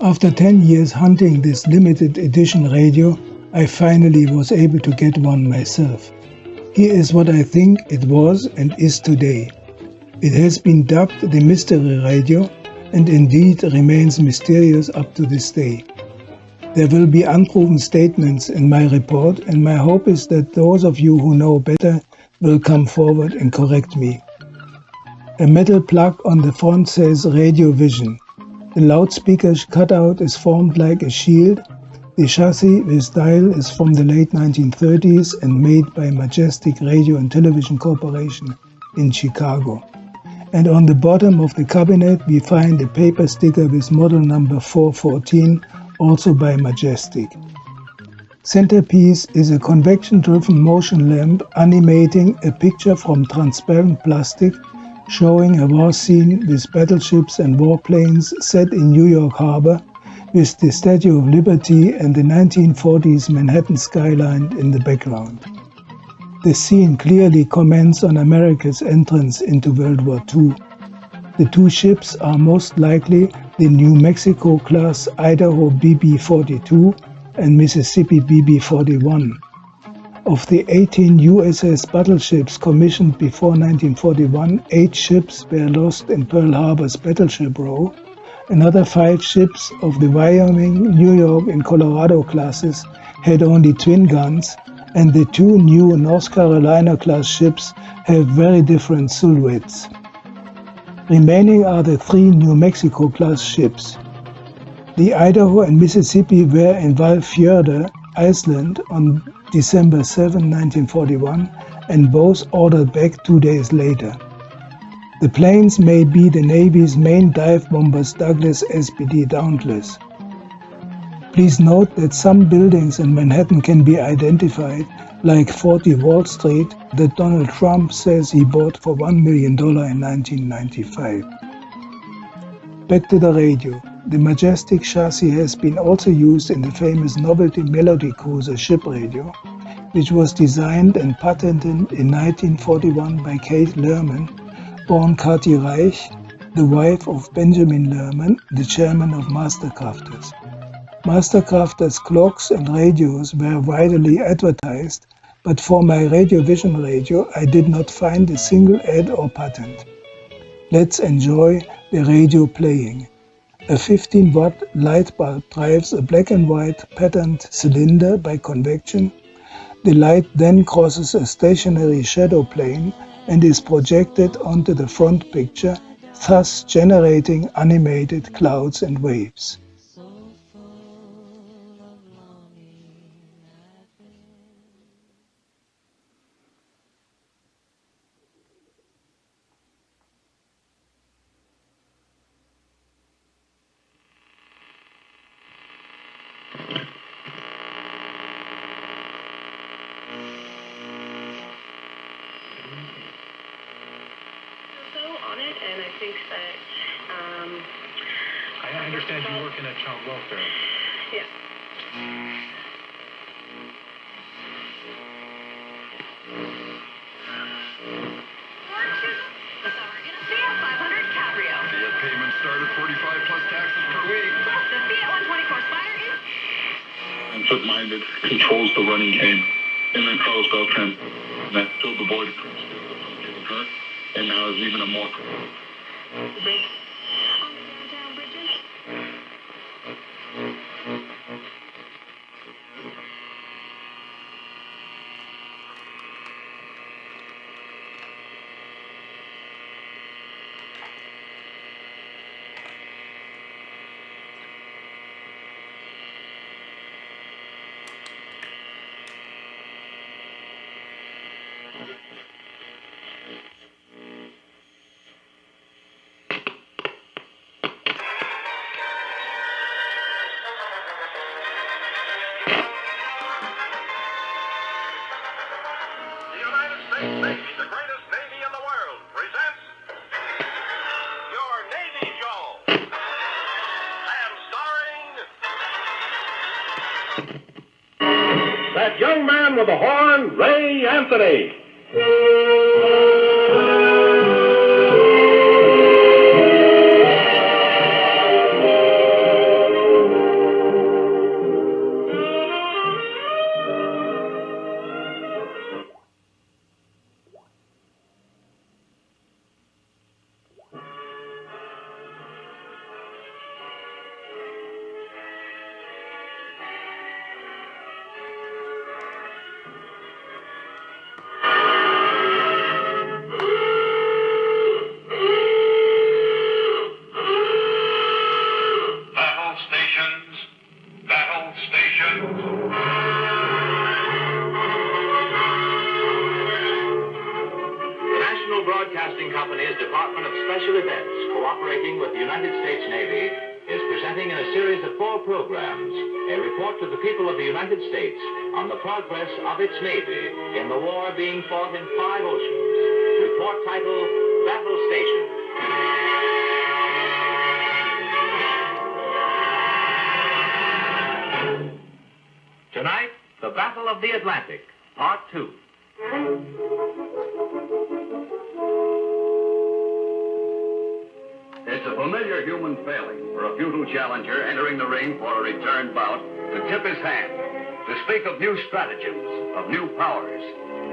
After 10 years hunting this limited edition radio, I finally was able to get one myself. Here is what I think it was and is today. It has been dubbed the Mystery Radio and indeed remains mysterious up to this day. There will be unproven statements in my report, and my hope is that those of you who know better will come forward and correct me. A metal plug on the front says Radio Vision. The loudspeaker cutout is formed like a shield. The chassis with dial is from the late 1930s and made by Majestic Radio and Television Corporation in Chicago. And on the bottom of the cabinet we find a paper sticker with model number 414, also by Majestic. Centerpiece is a convection-driven motion lamp animating a picture from transparent plastic showing a war scene with battleships and warplanes set in New York Harbor with the Statue of Liberty and the 1940s Manhattan skyline in the background. The scene clearly comments on America's entrance into World War II. The two ships are most likely the New Mexico-class Idaho BB-42 and Mississippi BB-41. Of the 18 USS battleships commissioned before 1941, 8 ships were lost in Pearl Harbor's Battleship Row. Another 5 ships of the Wyoming, New York and Colorado classes had only twin guns, and the 2 new North Carolina-class ships have very different silhouettes. Remaining are the 3 New Mexico-class ships. The Idaho and Mississippi were in Hvalfjörður, Iceland on December 7, 1941, and both ordered back 2 days later. The planes may be the Navy's main dive bombers Douglas SBD Dauntless. Please note that some buildings in Manhattan can be identified, like 40 Wall Street, that Donald Trump says he bought for $1 million in 1995. Back to the radio. The Majestic chassis has been also used in the famous Novelty Melody Cruiser ship radio, which was designed and patented in 1941 by Kate Lerman, born Katie Reich, the wife of Benjamin Lerman, the chairman of Mastercrafters. Mastercrafters clocks and radios were widely advertised, but for my Radio Vision radio I did not find a single ad or patent. Let's enjoy the radio playing. A 15-watt light bulb drives a black and white patterned cylinder by convection. The light then crosses a stationary shadow plane and is projected onto the front picture, thus generating animated clouds and waves. And I think that I understand you working at child welfare. Yeah. Fiat 500 Cabrio. Fiat payments start at 45 plus taxes per week. Plus the Fiat 124 Spire is. Input-minded, controls the running game, and then Carlos Beltran. And that filled the void from getting hurt, and now is even a more. Bridge. On the downtown bridges. Navy, the greatest Navy in the world, presents your Navy Show. And starring that young man with the horn, Ray Anthony. Army's Department of Special Events, cooperating with the United States Navy, is presenting in a series of 4 programs a report to the people of the United States on the progress of its Navy in the war being fought in 5 oceans. Report titled Battle Station. Tonight, the Battle of the Atlantic, Part 2. It's a familiar human failing for a futile challenger entering the ring for a return bout to tip his hand, to speak of new stratagems, of new powers.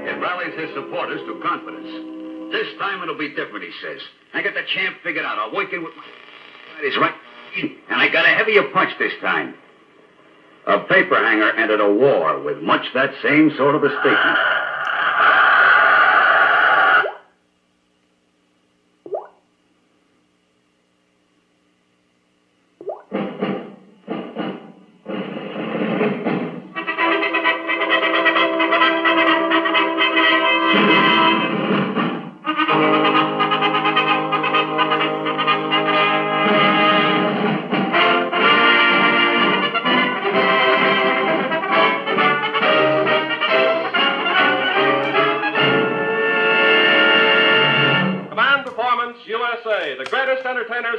It rallies his supporters to confidence. This time it'll be different, he says. I got the champ figured out. I'll work in with my... That is right. And I got a heavier punch this time. A paper hanger entered a war with much that same sort of a statement.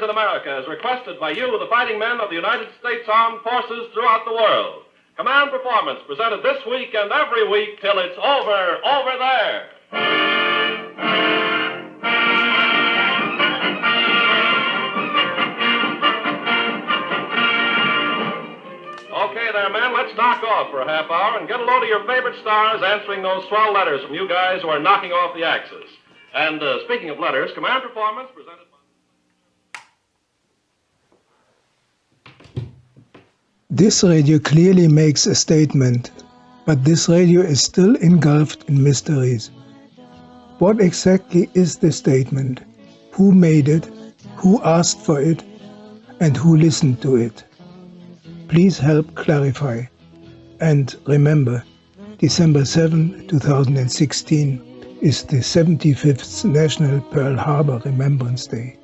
In America, as requested by you, the fighting men of the United States Armed Forces throughout the world. Command Performance presented this week and every week till it's over there. Okay there, men, let's knock off for a half hour and get a load of your favorite stars answering those swell letters from you guys who are knocking off the Axis. And speaking of letters, Command Performance presented... This radio clearly makes a statement, but this radio is still engulfed in mysteries. What exactly is the statement? Who made it? Who asked for it? And who listened to it? Please help clarify. And remember, December 7, 2016 is the 75th National Pearl Harbor Remembrance Day.